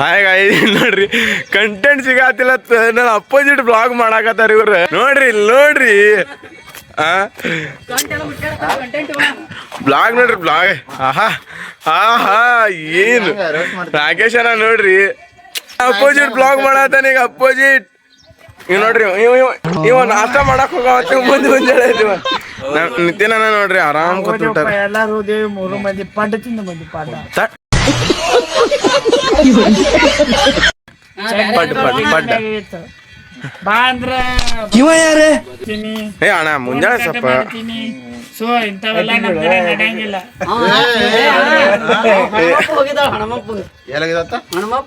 Hi ನೋಡ್ರಿ content ಸಿಗಾತಿಲ್ಲ ನಾನು opposite blog ಮಾಡಾಕತ್ತಾರ ಇವ್ರ ನೋಡ್ರಿ ನೋಡ್ರಿ ಬ್ಲಾಗ್ ನೋಡ್ರಿ ಬ್ಲಾಗ್ ಆಹಾ ಆಹಾ ಏನು ರಾಕೇಶನ ನೋಡ್ರಿ ಅಪೋಸಿಟ್ ಬ್ಲಾಗ್ ಮಾಡತ್ತಾನ ಈಗ ಅಪೋಸಿಟ್ ಇವ್ ನೋಡ್ರಿ ಇವ ನಾಷ್ಟ ಮಾಡಕ್ ಹೋಗವತ್ತ ಮುಂಜಾನೆ ನಿತ್ಯನ ನೋಡ್ರಿ ಆರಾಮ್ ಕೂತ್ಬಿಟ್ಟಾರ ಎಲ್ಲಾರು ಹೋದೇವಿ 3 ಮಂದಿ ಪಡ್ಡ ತಿಂದ ಮಂದಿ ಪಡ್ಡ ಬಾ ಅಂದ್ರ ಇವ ಯಾರೇ ಏ ಅಣ್ಣ ಮುಂಜಾನೆ ಸ್ವಲ್ಪ ಸೊ ಇಂಥವೆಲ್ಲ ನಮ್ಮ ಕಡೆ ನಡೆಯಂಗಿಲ್ಲ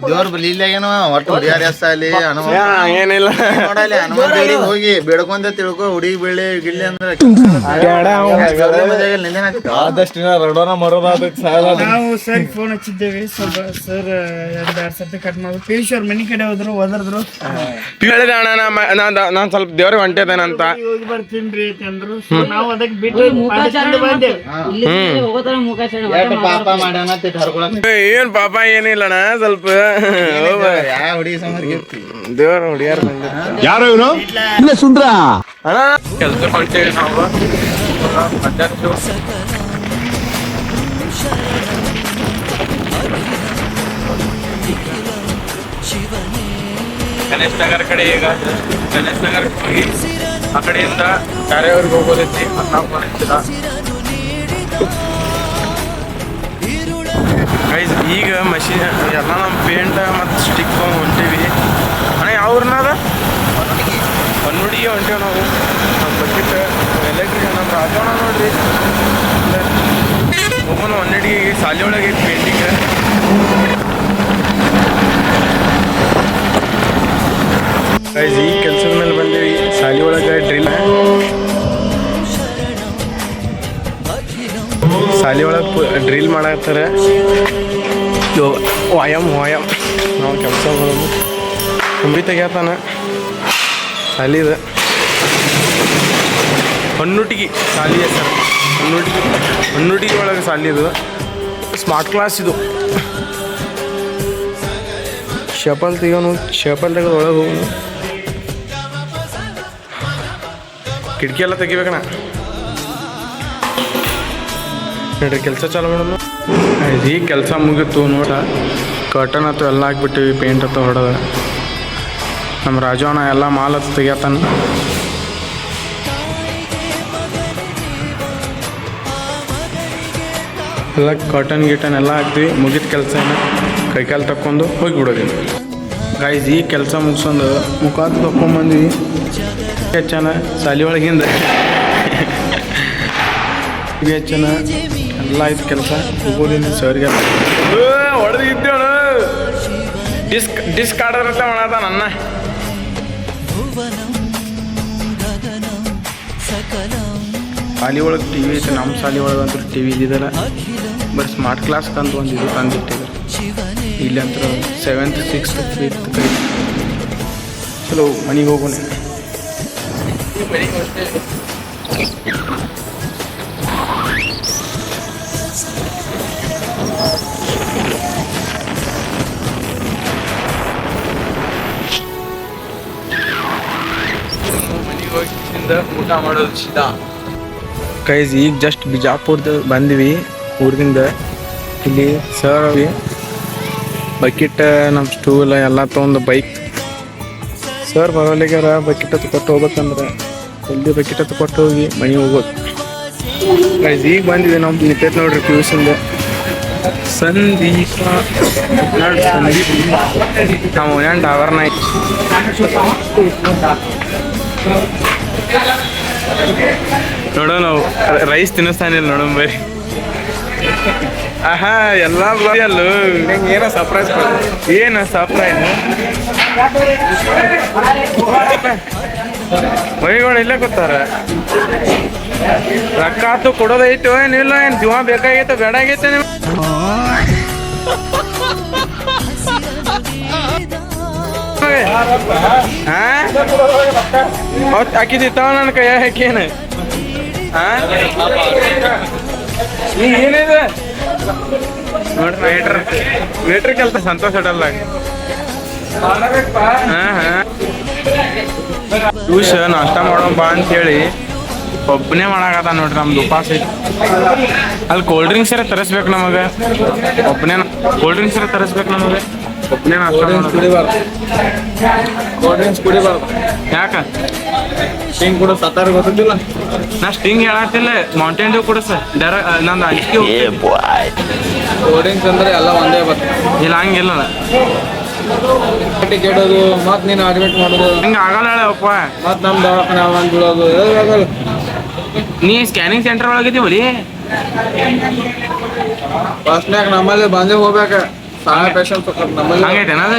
ದೇವ್ರ ಬಲಿ ಇಲ್ಲ ಒಟ್ಟು ಹುಡಿಯಾರ ಅಲ್ಲಿ ಏನಿಲ್ಲ ನೋಡಲ್ಲಿ ಹನುಮಂತ ಹೋಗಿ ಬೇಡ್ಕೊಂತ ತಿಳ್ಕೊ ಹುಡುಗಿ ಬೆಳ್ಳಿ ಗಿಳ್ಳಿ ಅಂದ್ರೆ ಆದಷ್ಟು ನಾವು ಸರ್ ಫೋನ್ ಹಚ್ಚಿದ್ದೇವೆ ಸ್ವಲ್ಪ ಸರ್ 2 ಸರ್ತಿ ಕಟ್ ಮಾಡಿ ಪೀಯೂಷ್ ಅವ್ರ ಮನಿ ಕಡೆ ಹೋದ್ರು ಓದರ್ದ್ರು ಹೇಳಿದೆ ಅಣ್ಣ ನಾನ್ ಸ್ವಲ್ಪ ದೇವ್ರಿಗೆ ಹೊಂಟಿದ್ದೇನಂತ ಹೋಗಿ ಬರ್ತೀನಿ ಅಂದ್ರು ನಾವು ಅದಕ್ಕೆ ಬಿಟ್ಟು ಬಂದೇವೆ ಏನ್ ಪಾಪ ಏನಿಲ್ಲಣ್ಣ ಸ್ವಲ್ಪ ದೇವ್ರ ಹುಡಿಯಾರ ಯಾರು ಇವನು ಸುಂದ್ರ ಅಣ್ಣ ಕೆಲ್ಸ ಹೊಂಟೇವಿ ನಾವು ಗಣೇಶ್ ನಗರ ಕಡೆ ಈಗ ಗಣೇಶ್ ನಗರ ಹೋಗಿ ಆ ಕಡೆಯಿಂದ ಕಾರ್ಯವ್ರಿಗೆ ಹೋಗೋದೈತಿ ಈಗ ಮಷೀನ್ ಎಲ್ಲ ನಮ್ಮ ಪೇಂಟ್ ಮತ್ತು ಸ್ಟಿಕ್ ಹೊಂಟೀವಿ ಅಣ್ಣ ಯಾವ್ರನ್ನ ಅದ ಹೊನ್ನುಡಿಗೆ ಹೊಂಟೇವಿ ನಾವು ನಮ್ಮ ಬಕೆಟ್ ಎಲೆಕ್ಟ್ರಿಕ್ ನಮ್ಮ ರಾಜವಣ ನೋಡ್ರಿ ಹೋಗೋಣ ಹೊನ್ನುಡಿಗೆ ಸಾಲಿ ಒಳಗೆ ಐತಿ ಪೇಂಟಿಂಗ್ ಈ ಕೆಲ್ಸದ ಮೇಲೆ ಬಂದೇವಿ ಸಾಲಿ ಒಳಗೆ ಸಾಲಿ ಒಳಗೆ ಡ್ರಿಲ್ ಮಾಡತ್ತಾರ ವಾಯಮ್ ನಾವು ಕೆಲಸ ಮಾಡೋದು ತುಂಬಿ ತೆಗ್ಯಾತಾನ ಸಾಲಿದ ಹೊನ್ನುಟಿಗಿ ಸಾಲಿ ಸರ್ ಹೊನ್ನುಟಿಗಿ ಒಳಗೆ ಸಾಲಿ ಇದು ಸ್ಮಾರ್ಟ್ ಕ್ಲಾಸ್ ಇದು ಚಪಲ್ ತೆಗೋನು ಚಪಲ್ ತೆಗೆದು ಒಳಗೆ ಹೋಗೋನು ಕಿಟಕಿ ಎಲ್ಲ ತೆಗಿಬೇಕಣ್ಣ ನೋಡ್ರಿ ಕೆಲಸ ಚಾಲು ಮಾಡೋದು ಈಗ ಕೆಲಸ ಮುಗಿತು ನೋಡ ಕರ್ಟನ್ ಹತ್ತು ಎಲ್ಲ ಹಾಕ್ಬಿಟ್ಟಿವಿ ಪೇಂಟ್ ಹತ್ತು ಹೊಡೆದ ನಮ್ಮ ರಾಜವಣ್ಣ ಎಲ್ಲ ಮಾಲ್ ಹತ್ತು ತೆಗಿಯತಾನ ಎಲ್ಲ ಕರ್ಟನ್ ಗಿಟನ್ ಎಲ್ಲ ಹಾಕ್ತೀವಿ ಮುಗಿದ ಕೆಲಸ ಕೈಕಾಲು ತಕ್ಕೊಂಡು ಹೋಗಿಬಿಡೋದು ಗಾಯ್ಸ್ ಈ ಕೆಲಸ ಮುಗಿಸ್ಕೊಂಡು ಮುಖ ತಕ್ಕೊಂಬಂದ್ವಿ ಹೆಚ್ಚನ ಸಾಲಿ ಒಳಗಿಂದ ಹೆಚ್ಚನ ಎಲ್ಲ ಆಯ್ತು ಕೆಲಸ ಹೋಗೋದಿಲ್ಲ ಸರ್ಗೆ ಹೊಡೆದಿದ್ದೇಣ ಡಿಸ್ಕ್ ಆಡೋದಂತ ಮಾಡದ ನನ್ನ ಶಾಲಿ ಒಳಗೆ ಟಿ ವಿ ಐತೆ ನಮ್ಮ ಶಾಲಿ ಒಳಗಂತೂ ಟಿ ವಿ ಇದ್ದಿದ್ದಲ್ಲ ಬರೀ ಸ್ಮಾರ್ಟ್ ಕ್ಲಾಸ್ ಕಂತ ಒಂದಿದ್ದು ತಂದಿಟ್ಟಿದ್ದಾರೆ ಇಲ್ಲಿ ಅಂತ 7th 6th 5th ಚಲೋ ಮನೆಗೆ ಹೋಗೋಣ ಊಟ ಮಾಡೋದು ಸೀದಾ ಕೈಸ್ ಈಗ ಜಸ್ಟ್ ಬಿಜಾಪುರದ ಬಂದ್ವಿ ಊರಿಂದ ಇಲ್ಲಿ ಸರ್ ಬಕೆಟ್ ನಮ್ಮ ಸ್ಟೂಲ್ ಎಲ್ಲ ತೊಗೊಂಡು ಬೈಕ್ ಸರ್ ಬರೋಲಿಗಾರ ಬಕೆಟ್ ಹತ್ತು ಕೊಟ್ಟು ಹೋಗ್ಬೇಕಂದ್ರೆ ಜಲ್ದಿ ಬಕೆಟ್ ಹತ್ತು ಕೊಟ್ಟು ಹೋಗಿ ಮನೆಗೆ ಹೋಗೋದು ಕೈಸ್ ಈಗ ಬಂದಿವಿ ನಾವು ನಿಂತೈತೆ ನೋಡ್ರಿ ಪ್ಯೂಸಿಂದ ಸಂದೀಪ ನೋಡಿ ಸಂದೀಪ್ ನಾವು ಏನು ಡಾವರ್ನ ನೋಡೋ ನಾವು ರೈಸ್ ತಿನ್ನಿಸ್ತಾನಿಲ್ಲ ನೋಡೋಣ ಬರೀ ಆಹಾ ಎಲ್ಲ ಅಲ್ಲೂ ಏನೋ ಸರ್ಪ್ರೈಸ್ ಏನು ಸರ್ಪ್ರೈಸ್ ಮೈಗಳು ಇಲ್ಲೇ ಕೂತಾರ ರೊಕ್ಕ ಆತು ಕೊಡೋದೈತು ಏನಿಲ್ಲ ಏನು ಜೀವ ಬೇಕಾಗೈತೆ ಬೇಡ ಆಗೈತೆ ನೀವು ಹಾಕಿದಿತ್ತಾವ ನನ್ನ ಕೈ ಹಾಕೇನು ನೀ ಏನಿದೆ ನೋಡ್ರಿ ವೇಟ್ರ್ ಕೆಲಸ ಸಂತೋಷ್ ಹೋಟೆಲ್ದಾಗ. ಜ್ಯೂಸ್ ನಾಷ್ಟ ಮಾಡೋ ಬಾ ಅಂತೇಳಿ ಒಬ್ಬನೇ ಮಾಡಾಕತ್ತ ನೋಡ್ರಿ. ನಮ್ದು ಉಪವಾಸ ಐತಿ. ಅಲ್ಲಿ ಕೋಲ್ಡ್ ಡ್ರಿಂಕ್ಸ್ ತರಿಸ್ಬೇಕು ನಮಗೆ. ಒಬ್ಬನೇ ಕೋಲ್ಡ್ ಡ್ರಿಂಕ್ಸ್ ತರಿಸ್ಬೇಕು ನಮಗೆ. ಒಬ್ಬನೇ ನಾಷ್ಟ ಕುಡಿಬಾರ್ದು. Cold drinks ಕುಡಿಬಾರ್ದು. ಯಾಕ ಸ್ಟಿಂಗ್ ಕೂಡ ಸತ್ತಾರ ಗೊತ್ತಿಲ್ಲ. ನಾ ಸ್ಟಿಂಗ್ ಹೇಳತ್ತಿಲ್ಲ, ಮೌಂಟೇನ್ ಡ್ಯೂ ಕೂಡ ಸರ್ ನಂದು ಅಂಜಿಕೆ. ಕೋಲ್ಡ್ ಡ್ರಿಂಕ್ಸ್ ಅಂದ್ರೆ ಎಲ್ಲ ಒಂದೇ ಬರ್ತದೆ. ಇಲ್ಲ ಹಂಗಿಲ್ಲ ಕೆಡೋದು ಮತ್ ನೀನು ಅಡ್ಮಿಟ್ ಮಾಡೋದು ಹಿಂಗೆ ಆಗಲ್ಲ ಹೇಳಪ್ಪ. ಮತ್ ನಮ್ ದವಾಖಾನೆ ಒಂದು ಬಿಡೋದು ಆಗಲ್ಲ. ನೀ ಸ್ಕ್ಯಾನಿಂಗ್ ಸೆಂಟರ್ ಒಳಗಿದ್ದೀವಲ್ಲಿ ಫಸ್ಟ್ನಾಗ ನಮ್ಮಲ್ಲಿ ಬಂದೇ ಹೋಗ್ಬೇಕ. ಸಹಾಯ ಪೇಷಂಟ್ ನಮ್ಮಲ್ಲಿ ಹಂಗೈತೆ ಅದ.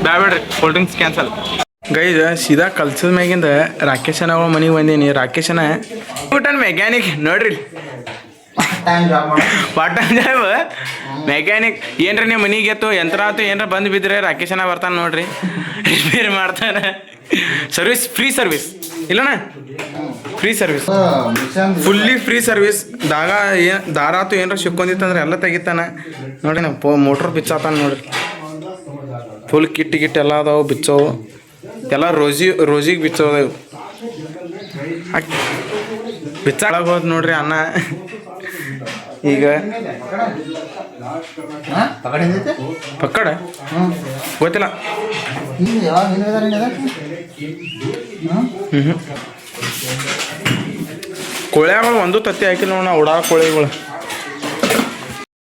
ಬ್ಯಾಡ್ರಿ ಕೋಲ್ಡ್ ಡ್ರಿಂಕ್ಸ್ ಕ್ಯಾನ್ಸಲ್. ಗೈಸ್ ಸೀದಾ ಕಲ್ಸದ ಮ್ಯಾಗಿಂದ ರಾಕೇಶನ ಅವ್ರ ಮನೆಗೆ ಬಂದೀನಿ. ರಾಕೇಶನ ಮೆಕ್ಯಾನಿಕ್ ನೋಡ್ರಿ. Part time job mechanic. ಏನ್ರ ನೀವು ಮನೆಗೆ ಎತ್ತು ಯಂತ್ರ ಆಯ್ತು ಏನ್ರ ಬಂದು ಬಿದ್ದರೆ ರಾಕೇಶನ ಬರ್ತಾನೆ ನೋಡ್ರಿ. ರಿಪೇರ್ ಮಾಡ್ತಾನೆ. ಸರ್ವಿಸ್ ಫ್ರೀ ಸರ್ವಿಸ್ ಇಲ್ಲಣ್ಣ. Free service, fully free service. ದಾರಾತು ಏನಾರ ಸಿಕ್ಕೊಂಡಿತ್ತಂದ್ರೆ ಎಲ್ಲ ತೆಗಿತಾನೆ ನೋಡಿ. ನಾವು ಮೋಟ್ರ್ ಬಿಚ್ಚಾತಾನೆ ನೋಡ್ರಿ. ಫುಲ್ ಕಿಟ್ ಎಲ್ಲ ಅದಾವು ಬಿಚ್ಚೋವು. ಎಲ್ಲ ರೋಜಿಗೆ ಬಿಚ್ಚೋದವು. ಬಿಚ್ಚಾಳಾಗ ಹೋದ್ ನೋಡ್ರಿ ಅನ್ನ. ಈಗ ಪಕ್ಕಡ ಗೊತ್ತಿಲ್ಲ. ಕೋಳ್ಯಾಗಳು ಒಂದು ತತ್ತಿ ಹಾಕಿಲ್ಲ ನೋಡ. ಉಡಾ ಕೋಳಿಗಳು